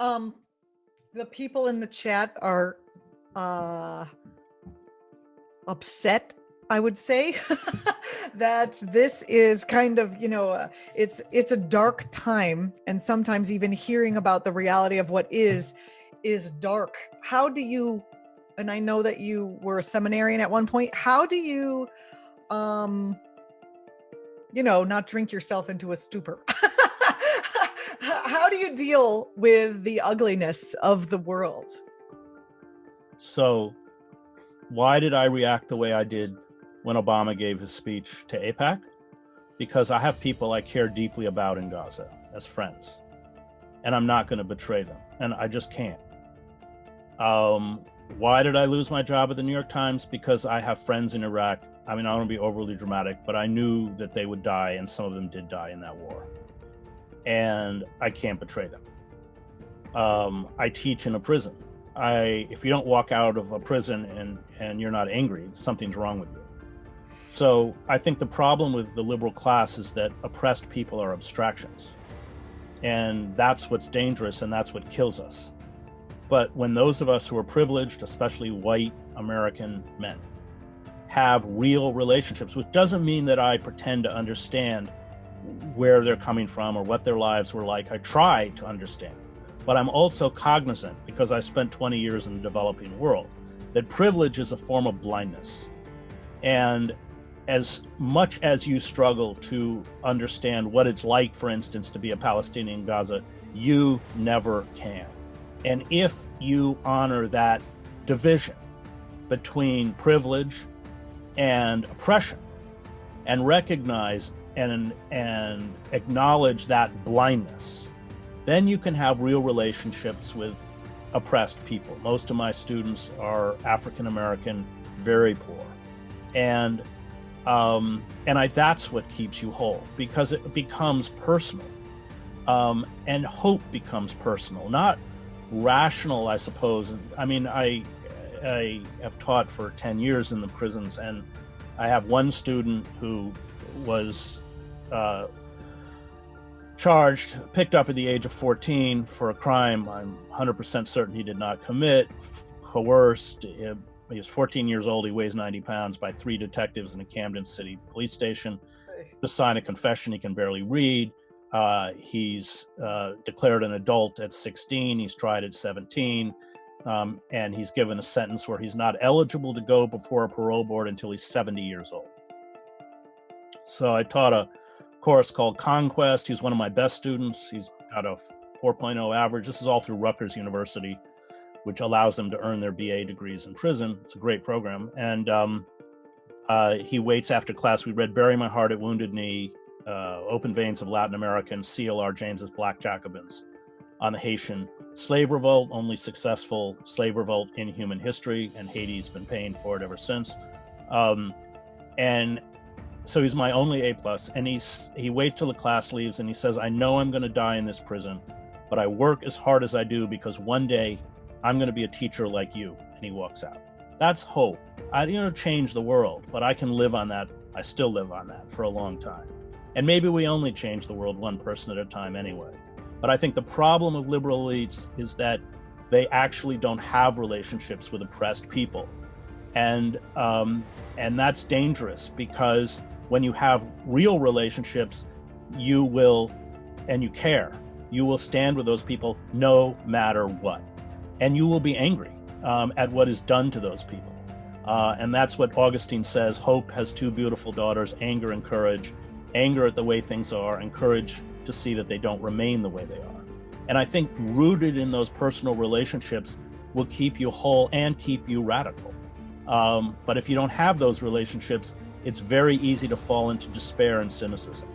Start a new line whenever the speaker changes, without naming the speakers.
Um, the people in the chat are upset, I would say, that this is kind of, it's a dark time, and sometimes even hearing about the reality of what is dark. How do you, and I know that you were a seminarian at one point, how do you, not drink yourself into a stupor? How do you deal with the ugliness of the world?
So why did I react the way I did when Obama gave his speech to AIPAC? Because I have people I care deeply about in Gaza as friends, and I'm not going to betray them, and I just can't. Why did I lose my job at the New York Times? Because I have friends in Iraq. I mean, I don't want to be overly dramatic, but I knew that they would die, and some of them did die in that war. And I can't betray them. I teach in a prison. If you don't walk out of a prison and you're not angry, something's wrong with you. So I think the problem with the liberal class is that oppressed people are abstractions. And that's what's dangerous, and that's what kills us. But when those of us who are privileged, especially white American men, have real relationships, which doesn't mean that I pretend to understand where they're coming from or what their lives were like. I try to understand. But I'm also cognizant, because I spent 20 years in the developing world, that privilege is a form of blindness. And as much as you struggle to understand what it's like, for instance, to be a Palestinian in Gaza, you never can. And if you honor that division between privilege and oppression, and recognize and acknowledge that blindness, then you can have real relationships with oppressed people. Most of my students are African American, very poor, and that's what keeps you whole, because it becomes personal, and hope becomes personal, not rational, I suppose. I mean, I have taught for 10 years in the prisons, and I have one student who was picked up at the age of 14 for a crime I'm 100% certain he did not commit, coerced. He was 14 years old, he weighs 90 pounds, by 3 detectives in a Camden City police station to sign a confession he can barely read. He's declared an adult at 16, he's tried at 17, and he's given a sentence where he's not eligible to go before a parole board until he's 70 years old. So I taught a course called Conquest. He's one of my best students. He's got a 4.0 average. This is all through Rutgers University, which allows them to earn their BA degrees in prison. It's a great program. And he waits after class. We read Bury My Heart at Wounded Knee, Open Veins of Latin American, C.L.R. James's Black Jacobins, on the Haitian slave revolt, only successful slave revolt in human history, and Haiti's been paying for it ever since. And so he's my only A+, and he waits till the class leaves, and he says, I know I'm going to die in this prison, but I work as hard as I do because one day I'm going to be a teacher like you. And he walks out. That's hope. I don't change the world, but I can live on that. I still live on that for a long time. And maybe we only change the world one person at a time anyway. But I think the problem of liberal elites is that they actually don't have relationships with oppressed people. And that's dangerous, because when you have real relationships, you will, and you care, you will stand with those people no matter what. And you will be angry at what is done to those people. And that's what Augustine says, hope has 2 beautiful daughters, anger and courage. Anger at the way things are, and courage to see that they don't remain the way they are. And I think rooted in those personal relationships will keep you whole and keep you radical. But if you don't have those relationships, it's very easy to fall into despair and cynicism.